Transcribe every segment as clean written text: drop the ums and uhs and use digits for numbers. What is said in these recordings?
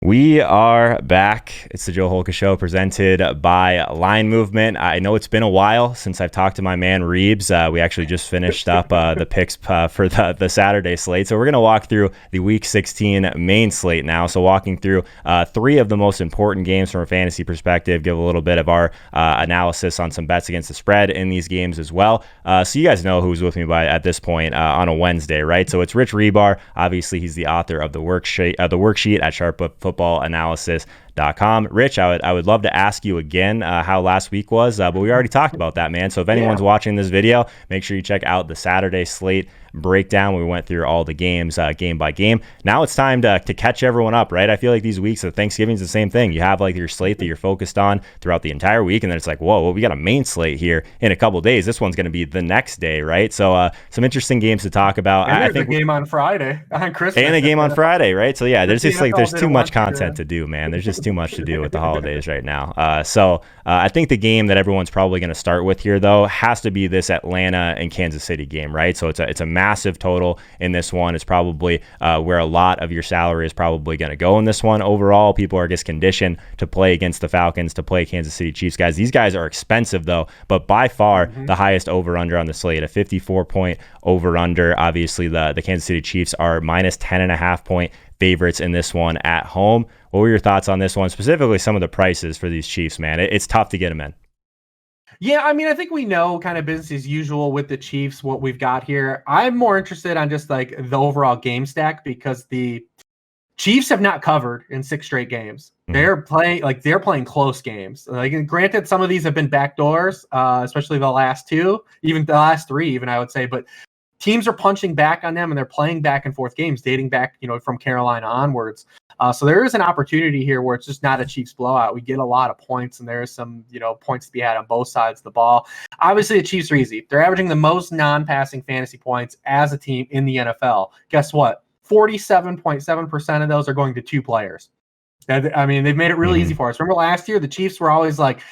We are back. It's the Joe Holka Show presented by Line Movement. I know it's been a while since I've talked to my man Reebs. We actually just finished up the picks for the Saturday slate. So we're going to walk through the Week 16 main slate now. So walking through three of the most important games from a fantasy perspective, give a little bit of our analysis on some bets against the spread in these games as well. So you guys know who's with me at this point on a Wednesday, right? So it's Rich Rebar. Obviously, he's the author of the worksheet at sharpfootballanalysis.com. Rich, I would love to ask you again how last week was, but we already talked about that, man. So if anyone's watching this video, make sure you check out the Saturday slate breakdown. We went through all the games game by game. Now it's time to catch everyone up, right? I feel like these weeks of Thanksgiving is the same thing. You have like your slate that you're focused on throughout the entire week, and then it's like, whoa, well, we got a main slate here in a couple days. This one's going to be the next day, right? So some interesting games to talk about. And there's a game on Friday on Christmas, and a game on Friday, right? So yeah, there's too much content to do, man. There's just too much to do with the holidays right now. So I think the game that everyone's probably going to start with here, though, has to be this Atlanta and Kansas City game, right? So it's a massive total in this one. It's probably where a lot of your salary is probably going to go in this one. Overall, people are just conditioned to play against the Falcons, to play Kansas City Chiefs guys. These guys are expensive, though, but by far the highest over-under on the slate, a 54-point over-under. Obviously, the Kansas City Chiefs are minus 10.5-point favorites in this one at home. What were your thoughts on this one, specifically some of the prices for these Chiefs, man? It's tough to get them in. Yeah, I mean, I think we know kind of business as usual with the Chiefs, what we've got here. I'm more interested on just like the overall game stack because the Chiefs have not covered in 6 straight games. They're playing close games. Like, granted, some of these have been backdoors, especially the last 2, even the last 3, even I would say, but teams are punching back on them and they're playing back and forth games dating back, from Carolina onwards. So there is an opportunity here where it's just not a Chiefs blowout. We get a lot of points and there is some, points to be had on both sides of the ball. Obviously, the Chiefs are easy. They're averaging the most non-passing fantasy points as a team in the NFL. Guess what? 47.7% of those are going to 2 players. I mean, they've made it really easy for us. Remember last year, the Chiefs were always like, is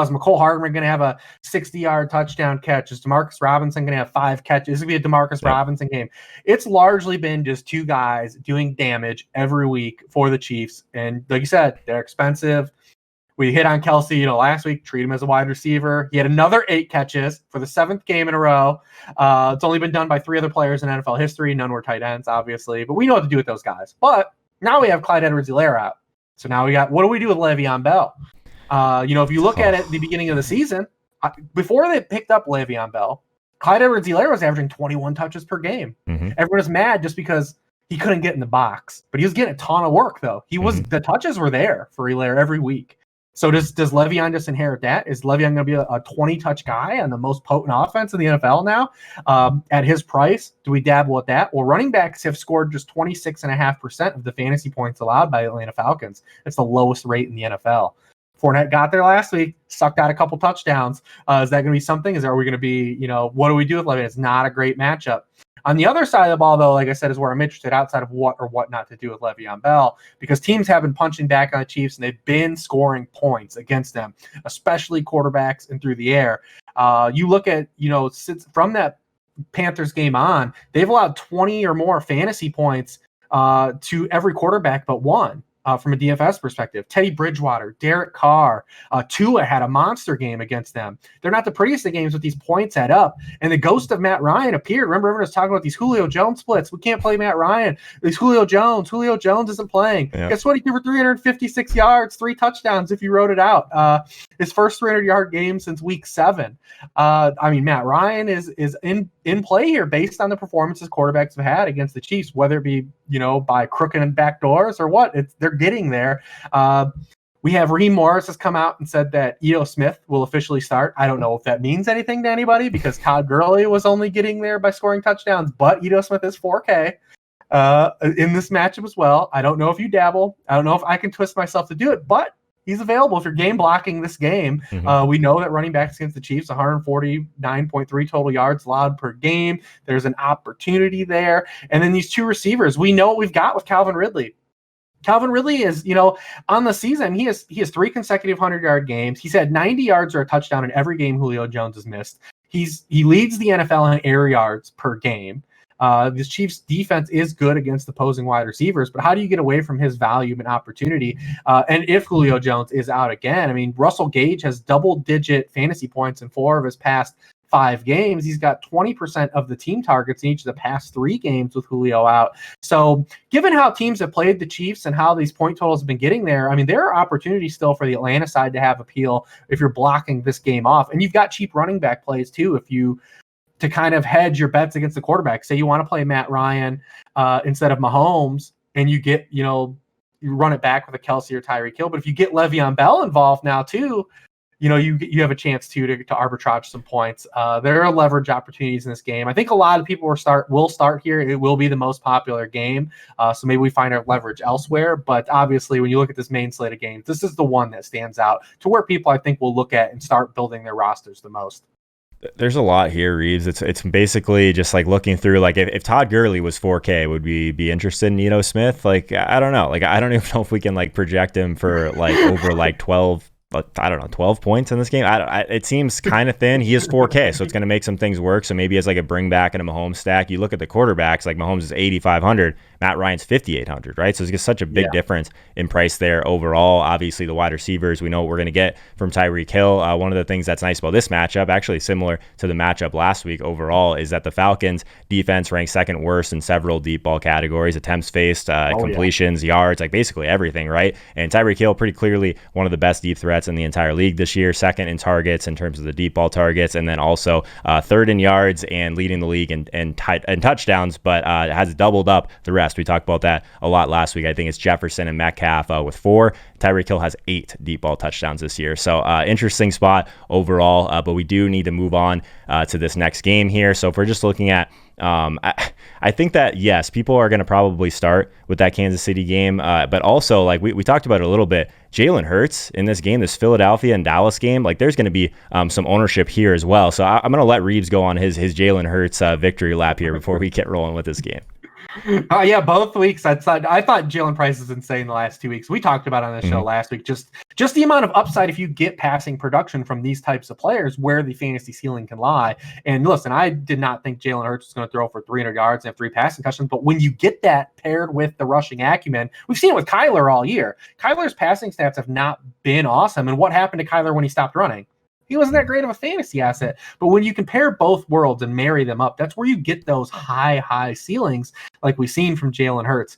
McCole Hardman going to have a 60-yard touchdown catch? Is Demarcus Robinson going to have 5 catches? Is it going to be a Demarcus Robinson game? It's largely been just 2 guys doing damage every week for the Chiefs. And like you said, they're expensive. We hit on Kelsey, last week, treat him as a wide receiver. He had another 8 catches for the 7th game in a row. It's only been done by 3 other players in NFL history. None were tight ends, obviously. But we know what to do with those guys. But now we have Clyde Edwards-Helaire out. So now what do we do with Le'Veon Bell? If you look at it at the beginning of the season, before they picked up Le'Veon Bell, Clyde Edwards-Helaire was averaging 21 touches per game. Everyone was mad just because he couldn't get in the box, but he was getting a ton of work though. The touches were there for Helaire every week. So does Le'Veon just inherit that? Is Le'Veon going to be a 20-touch guy on the most potent offense in the NFL now? At his price, do we dabble with that? Well, running backs have scored just 26.5% of the fantasy points allowed by Atlanta Falcons. It's the lowest rate in the NFL. Fournette got there last week, sucked out a couple touchdowns. Is that going to be something? Are we going to be, what do we do with Le'Veon? It's not a great matchup. On the other side of the ball, though, like I said, is where I'm interested outside of what or what not to do with Le'Veon Bell, because teams have been punching back on the Chiefs and they've been scoring points against them, especially quarterbacks and through the air. You look at, from that Panthers game on, they've allowed 20 or more fantasy points to every quarterback but one. From a DFS perspective, Teddy Bridgewater, Derek Carr, Tua had a monster game against them. They're not the prettiest of games, but these points add up. And the ghost of Matt Ryan appeared. Remember, everyone was talking about these Julio Jones splits. We can't play Matt Ryan. These Julio Jones isn't playing. Yeah. Guess what? He threw for 356 yards, 3 touchdowns if you wrote it out. His first 300-yard game since week 7. Matt Ryan is in play here based on the performances quarterbacks have had against the Chiefs, whether it be, by crooking and back doors or what. They're getting there. We have Raheem Morris has come out and said that Ito Smith will officially start. I don't know if that means anything to anybody because Todd Gurley was only getting there by scoring touchdowns, but Ito Smith is 4K in this matchup as well. I don't know if you dabble. I don't know if I can twist myself to do it, but he's available if you're game blocking this game. We know that running backs against the Chiefs, 149.3 total yards allowed per game. There's an opportunity there. And then these 2 receivers, we know what we've got with Calvin Ridley. Calvin Ridley is, on the season, he has 3 consecutive 100-yard games. He's had 90 yards or a touchdown in every game Julio Jones has missed. He leads the NFL in air yards per game. The Chiefs defense is good against opposing wide receivers, but how do you get away from his value and opportunity? And if Julio Jones is out again, I mean, Russell Gage has double-digit fantasy points in 4 of his past 5 games. He's got 20% of the team targets in each of the past 3 games with Julio out. So given how teams have played the Chiefs and how these point totals have been getting there, I mean, there are opportunities still for the Atlanta side to have appeal if you're blocking this game off. And you've got cheap running back plays too, if you to kind of hedge your bets against the quarterback. Say you want to play Matt Ryan instead of Mahomes, and you get, you run it back with a Kelsey or Tyreek Hill. But if you get Le'Veon Bell involved now too, you have a chance to arbitrage some points. There are leverage opportunities in this game. I think a lot of people will start here. It will be the most popular game. So maybe we find our leverage elsewhere. But obviously, when you look at this main slate of games, this is the one that stands out to where people, I think, will look at and start building their rosters the most. There's a lot here, Reeves. It's basically just like looking through, like if Todd Gurley was 4K, would we be interested in Nito Smith? Like, I don't know. Like, I don't even know if we can like project him for like over like 12 points in this game. It seems kind of thin. He is 4K, so it's going to make some things work. So maybe as like a bring back in a Mahomes stack. You look at the quarterbacks, like Mahomes is 8,500, Matt Ryan's 5,800, right? So it's just such a big difference in price there overall. Obviously, the wide receivers, we know what we're going to get from Tyreek Hill. One of the things that's nice about this matchup, actually similar to the matchup last week overall, is that the Falcons defense ranks second worst in several deep ball categories: attempts faced, completions, yards, like basically everything, right? And Tyreek Hill, pretty clearly one of the best deep threats in the entire league this year, second in targets in terms of the deep ball targets, and then also third in yards and leading the league in touchdowns, but has doubled up the rest. We talked about that a lot last week. I think it's Jefferson and Metcalf with 4. Tyreek Hill has 8 deep ball touchdowns this year. So interesting spot overall, but we do need to move on to this next game here. So if we're just looking at I think that, yes, people are going to probably start with that Kansas City game, but also, like we talked about it a little bit, Jalen Hurts in this game, this Philadelphia and Dallas game, like there's going to be some ownership here as well. So I'm going to let Reeves go on his Jalen Hurts victory lap here before we get rolling with this game. Yeah, both weeks. I thought Jalen Price is insane the last 2 weeks. We talked about on the show last week, just the amount of upside if you get passing production from these types of players, where the fantasy ceiling can lie. And listen, I did not think Jalen Hurts was going to throw for 300 yards and have 3 passing touchdowns, but when you get that paired with the rushing acumen, we've seen it with Kyler all year. Kyler's passing stats have not been awesome. And what happened to Kyler when he stopped running? He wasn't that great of a fantasy asset. But when you compare both worlds and marry them up, that's where you get those high ceilings like we've seen from Jalen Hurts.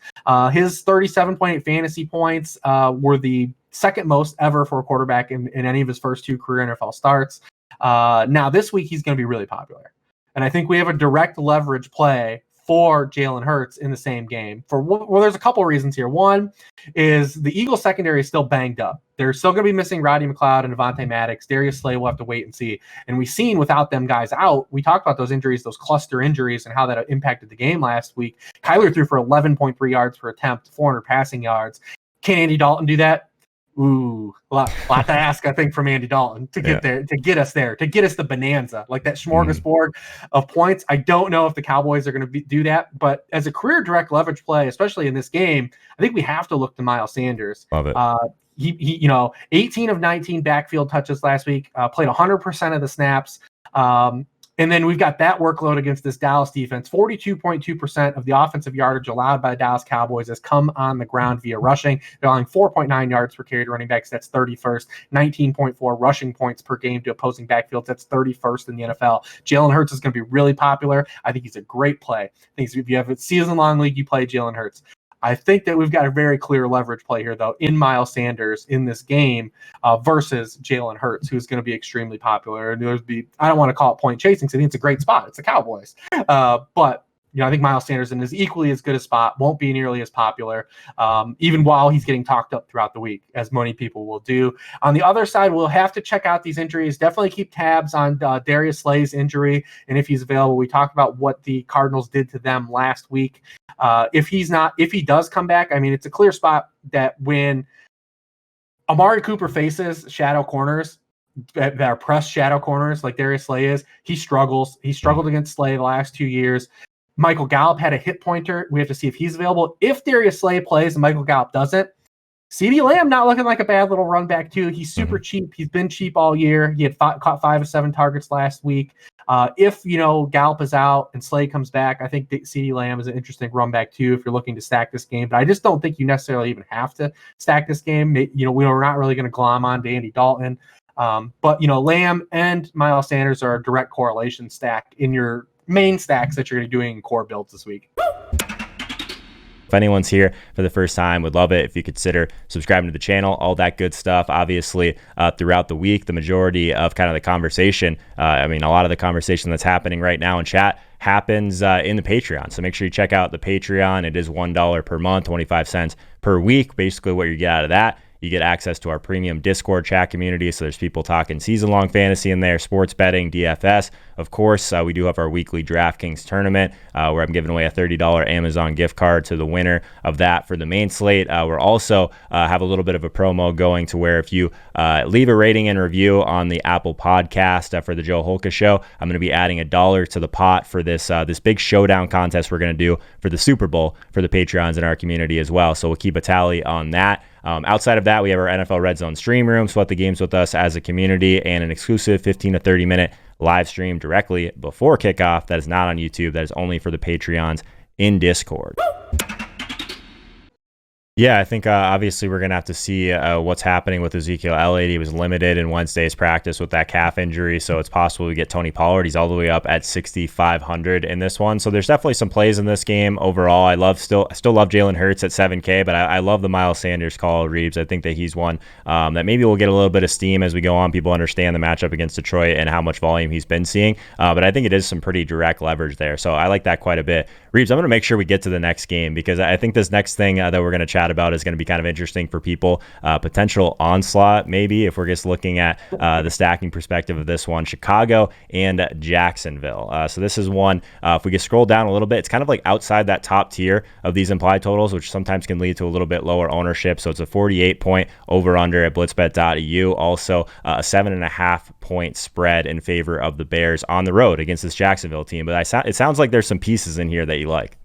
His 37.8 fantasy points were the second most ever for a quarterback in any of his first 2 career NFL starts. Now, this week, he's going to be really popular. And I think we have a direct leverage play for Jalen Hurts in the same game. There's a couple of reasons here. One is the Eagles secondary is still banged up. They're still going to be missing Roddy McLeod and Devontae Maddox. Darius Slay will have to wait and see. And we've seen without them guys out, we talked about those injuries, those cluster injuries, and how that impacted the game last week. Kyler threw for 11.3 yards per attempt, 400 passing yards. Can Andy Dalton do that? Ooh, a lot to ask, I think, from Andy Dalton to get there, to get us there, to get us the bonanza, like that smorgasbord of points. I don't know if the Cowboys are going to do that, but as a career direct leverage play, especially in this game, I think we have to look to Miles Sanders. Love it. He 18 of 19 backfield touches last week, played 100% of the snaps. And then we've got that workload against this Dallas defense. 42.2% of the offensive yardage allowed by the Dallas Cowboys has come on the ground via rushing. They're allowing 4.9 yards per carry to running backs. That's 31st. 19.4 rushing points per game to opposing backfields. That's 31st in the NFL. Jalen Hurts is going to be really popular. I think he's a great play. I think if you have a season-long league, you play Jalen Hurts. I think that we've got a very clear leverage play here, though, in Miles Sanders in this game versus Jalen Hurts, who's going to be extremely popular. And I don't want to call it point chasing, because I think it's a great spot. It's the Cowboys. But I think Miles Sanders is equally as good a spot, won't be nearly as popular, even while he's getting talked up throughout the week, as many people will do. On the other side, we'll have to check out these injuries. Definitely keep tabs on Darius Slay's injury, and if he's available. We talked about what the Cardinals did to them last week. If he does come back, I mean, it's a clear spot that when Amari Cooper faces shadow corners that are pressed shadow corners like Darius Slay is, he struggles. He struggled against Slay the last 2 years. Michael Gallup had a hit pointer. We have to see if he's available. If Darius Slay plays and Michael Gallup doesn't, CeeDee Lamb not looking like a bad little run back too. He's super cheap. He's been cheap all year. He had caught 5 of 7 targets last week. If Gallup is out and Slay comes back, I think CeeDee Lamb is an interesting run back too if you're looking to stack this game. But I just don't think you necessarily even have to stack this game. We're not really going to glom on to Andy Dalton. But Lamb and Miles Sanders are a direct correlation stack in your main stacks that you're going to be doing in core builds this week. If anyone's here for the first time, would love it if you consider subscribing to the channel, all that good stuff. Obviously, throughout the week, the majority of kind of the conversation, a lot of the conversation that's happening right now in chat happens in the Patreon. So make sure you check out the Patreon. It is $1 per month, 25 cents per week. Basically, what you get out of that, you get access to our premium Discord chat community. So there's people talking season-long fantasy in there, sports betting, DFS. Of course, we do have our weekly DraftKings tournament where I'm giving away a $30 Amazon gift card to the winner of that for the main slate. We're also have a little bit of a promo going to where if you leave a rating and review on the Apple podcast for the Joe Holka Show, I'm going to be adding $1 to the pot for this big showdown contest we're going to do for the Super Bowl for the Patreons in our community as well. So we'll keep a tally on that. Outside of that, we have our NFL Red Zone stream room, sweat the games with us as a community, and an exclusive 15 to 30 minute live stream directly before kickoff that is not on YouTube. That is only for the Patreons in Discord. Yeah, I think obviously we're going to have to see what's happening with Ezekiel Elliott. He was limited in Wednesday's practice with that calf injury, so it's possible we get Tony Pollard. He's all the way up at 6,500 in this one. So there's definitely some plays in this game overall. I still love Jalen Hurts at 7K, but I love the Miles Sanders call, Reeves. I think that he's one that maybe will get a little bit of steam as we go on. People understand the matchup against Detroit and how much volume he's been seeing, but I think it is some pretty direct leverage there. So I like that quite a bit. Reeves, I'm going to make sure we get to the next game because I think this next thing that we're going to chat about is going to be kind of interesting for people. Potential onslaught, maybe, if we're just looking at the stacking perspective of this one. Chicago and Jacksonville. So this is one, if we can scroll down a little bit, it's kind of like outside that top tier of these implied totals, which sometimes can lead to a little bit lower ownership. So it's a 48-point over-under at blitzbet.eu. Also, a 7.5-point spread in favor of the Bears on the road against this Jacksonville team. But it sounds like there's some pieces in here that you like.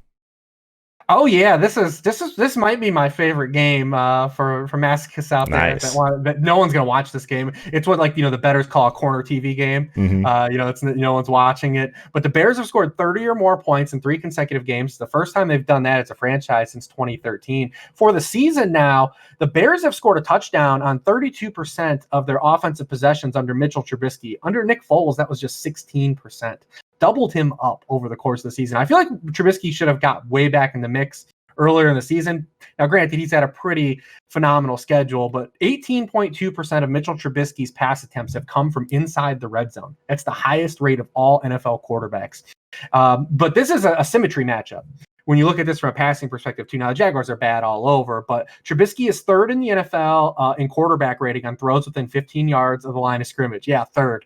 Oh yeah, this might be my favorite game for masochists out there that no one's gonna watch this game. It's what the bettors call a corner TV game. It's no one's watching it. But the Bears have scored 30 or more points in 3 consecutive games. The first time they've done that as a franchise since 2013. For the season now, the Bears have scored a touchdown on 32% of their offensive possessions under Mitchell Trubisky. Under Nick Foles, that was just 16%. Doubled him up over the course of the season. I feel like Trubisky should have got way back in the mix earlier in the season. Now, granted, he's had a pretty phenomenal schedule, but 18.2% of Mitchell Trubisky's pass attempts have come from inside the red zone. That's the highest rate of all NFL quarterbacks. But this is a symmetry matchup. When you look at this from a passing perspective too, now the Jaguars are bad all over, but Trubisky is third in the NFL in quarterback rating on throws within 15 yards of the line of scrimmage. Yeah, third.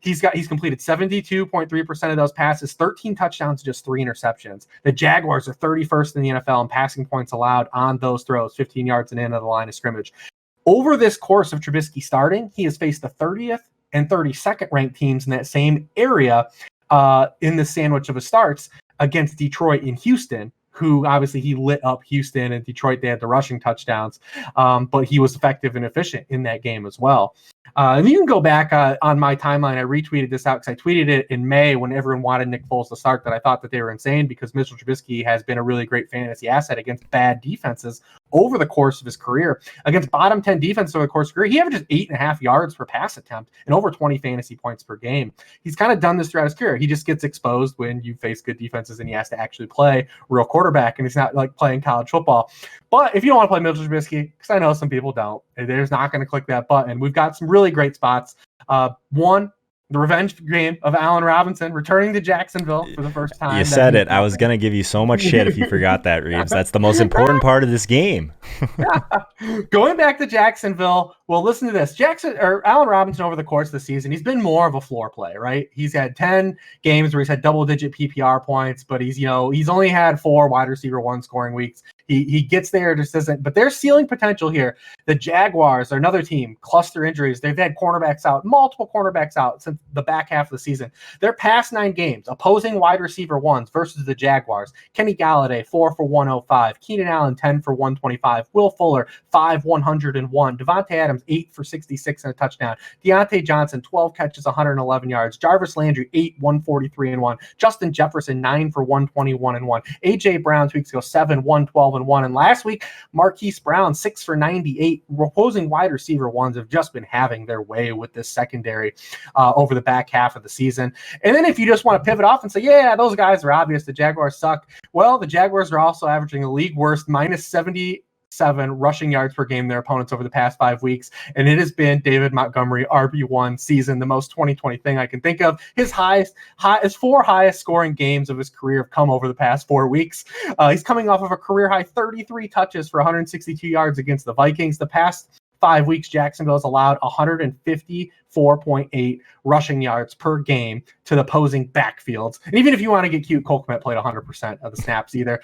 He's completed 72.3% of those passes, 13 touchdowns, just 3 interceptions. The Jaguars are 31st in the NFL in passing points allowed on those throws, 15 yards and in of the line of scrimmage. Over this course of Trubisky starting, he has faced the 30th and 32nd ranked teams in that same area in the sandwich of his starts against Detroit and Houston, who obviously he lit up Houston, and Detroit, they had the rushing touchdowns, but he was effective and efficient in that game as well. And you can go back on my timeline. I retweeted this out because I tweeted it in May when everyone wanted Nick Foles to start, that I thought that they were insane because Mitchell Trubisky has been a really great fantasy asset against bad defenses over the course of his career. Against bottom 10 defense over the course of his career, he averages 8.5 yards per pass attempt and over 20 fantasy points per game. He's kind of done this throughout his career. He just gets exposed when you face good defenses and he has to actually play real quarterback, and he's not like playing college football. But if you don't want to play Mitchell Trubisky, because I know some people don't, they're just not going to click that button. We've got some really great spots. One, the revenge game of Allen Robinson returning to Jacksonville for the first time. You said it. I was going to give you so much shit if you forgot that, Reeves. That's the most important part of this game. Going back to Jacksonville, Well, listen to this. Allen Robinson over the course of the season, he's been more of a floor play, right? He's had 10 games where he's had double-digit PPR points, but he's only had 4 wide receiver 1 scoring weeks. He gets there, just isn't. But there's ceiling potential here. The Jaguars are another team, cluster injuries. They've had multiple cornerbacks out since the back half of the season. Their past 9 games, opposing wide receiver 1s versus the Jaguars. Kenny Galladay, 4 for 105. Keenan Allen, 10 for 125. Will Fuller, 5, 101. Devontae Adams, 8 for 66 and a touchdown. Deontay Johnson, 12 catches, 111 yards. Jarvis Landry, 8, 143 and 1. Justin Jefferson, 9 for 121 and 1. A.J. Brown 2 weeks ago, 7, 112 and 1. And last week, Marquise Brown, 6 for 98. Opposing wide receiver 1s have just been having their way with this secondary over the back half of the season. And then if you just want to pivot off and say, yeah, those guys are obvious, the Jaguars suck. Well, the Jaguars are also averaging a league worst minus 77 rushing yards per game their opponents over the past 5 weeks, and it has been David Montgomery RB1 season, the most 2020 thing I can think of. His 4 highest scoring games of his career have come over the past 4 weeks. He's coming off of a career high 33 touches for 162 yards against the Vikings. The past 5 weeks, Jacksonville has allowed 154.8 rushing yards per game to the opposing backfields. And even if you want to get cute, Holkamaniacs played 100% of the snaps either.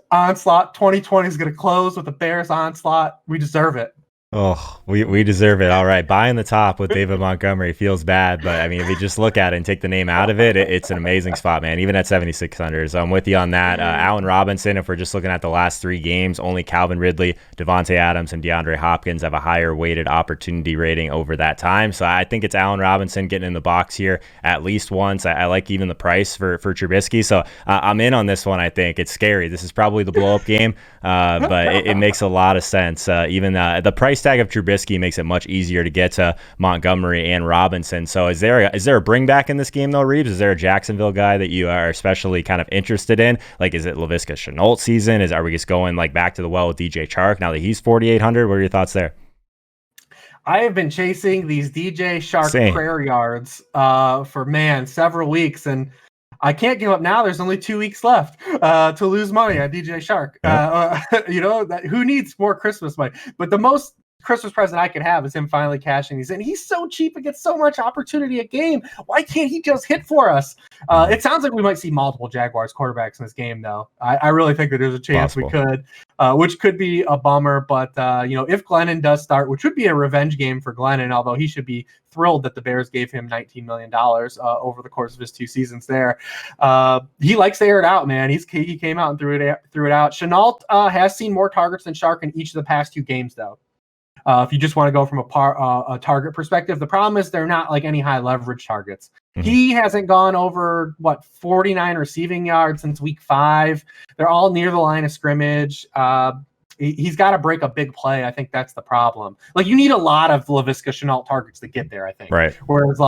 Onslaught 2020 is going to close with the Bears onslaught. We deserve it. Oh, we deserve it. All right. Buying the top with David Montgomery feels bad, but I mean, if you just look at it and take the name out of it, it's an amazing spot, man. Even at 7,600. So I'm with you on that. Allen Robinson, if we're just looking at the last 3 games, only Calvin Ridley, Devontae Adams, and DeAndre Hopkins have a higher weighted opportunity rating over that time. So I think it's Allen Robinson getting in the box here at least once. I like even the price for Trubisky. So I'm in on this one. I think it's scary. This is probably the blow up game, but it makes a lot of sense. Even the price tag of Trubisky makes it much easier to get to Montgomery and Robinson. So is there a bring back in this game though, Reeves? Is there a Jacksonville guy that you are especially kind of interested in? Like, is it Laviska Shenault season? Are we just going like back to the well with DJ Chark now that he's 4,800? What are your thoughts there? I have been chasing these DJ Chark prayer yards for several weeks, and I can't give up now. There's only 2 weeks left to lose money on DJ Chark. Who needs more Christmas money? But the most Christmas present I could have is him finally cashing these in. He's so cheap and gets so much opportunity a game. Why can't he just hit for us? It sounds like we might see multiple Jaguars quarterbacks in this game, though. I really think that there's a chance we could, which could be a bummer. But, if Glennon does start, which would be a revenge game for Glennon, although he should be thrilled that the Bears gave him $19 million over the course of his 2 seasons there. He likes to air it out, man. He came out and threw it out. Shenault has seen more targets than Chark in each of the past 2 games, though. If you just want to go from a target perspective, the problem is they're not like any high leverage targets. Mm-hmm. He hasn't gone over 49 receiving yards since week 5. They're all near the line of scrimmage. He's got to break a big play. I think that's the problem. Like, you need a lot of Laviska Shenault targets to get there, I think. Right. Whereas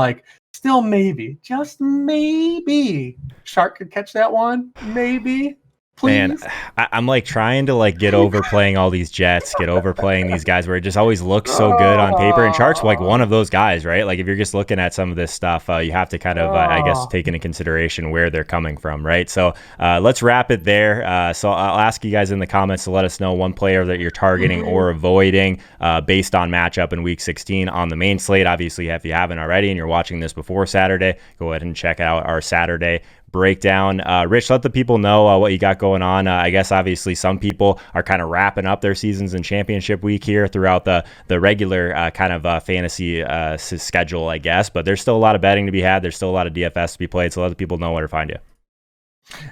still maybe, just maybe, Chark could catch that one. Maybe. Please. Man, I'm trying to get over playing all these Jets, get over playing these guys where it just always looks so good on paper. And Chark's one of those guys, right? Like, if you're just looking at some of this stuff, you have to kind of, I guess, take into consideration where they're coming from, right? So let's wrap it there. So I'll ask you guys in the comments to let us know one player that you're targeting or avoiding based on matchup in Week 16 on the main slate. Obviously, if you haven't already and you're watching this before Saturday, go ahead and check out our Saturday breakdown. Rich, let the people know what you got going on. I guess obviously some people are kind of wrapping up their seasons in championship week here throughout the regular kind of fantasy schedule, I guess, but there's still a lot of betting to be had. There's still a lot of DFS to be played, so let the people know where to find you.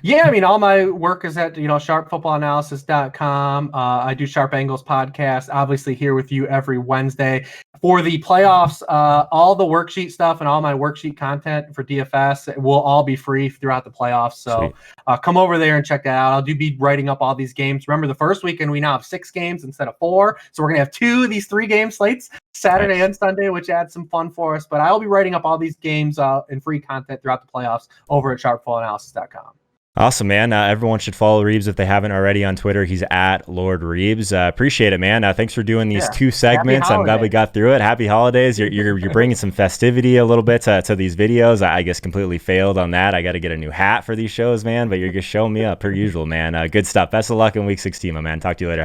Yeah, I mean, all my work is at, sharpfootballanalysis.com. I do Sharp Angles podcast, obviously here with you every Wednesday. For the playoffs, all the worksheet stuff and all my worksheet content for DFS will all be free throughout the playoffs. So come over there and check that out. I'll be writing up all these games. Remember, the first weekend we now have 6 games instead of 4. So we're going to have 2 of these 3-game slates, Saturday and Sunday, which adds some fun for us. But I'll be writing up all these games in free content throughout the playoffs over at sharpfootballanalysis.com. Awesome, man. Everyone should follow Reeves if they haven't already on Twitter. He's at Lord Reeves. Appreciate it, man. Thanks for doing these 2 segments. I'm glad we got through it. Happy holidays. You're bringing some festivity a little bit to these videos. I guess completely failed on that. I got to get a new hat for these shows, man. But you're just showing me up per usual, man. Good stuff. Best of luck in Week 16, my man. Talk to you later.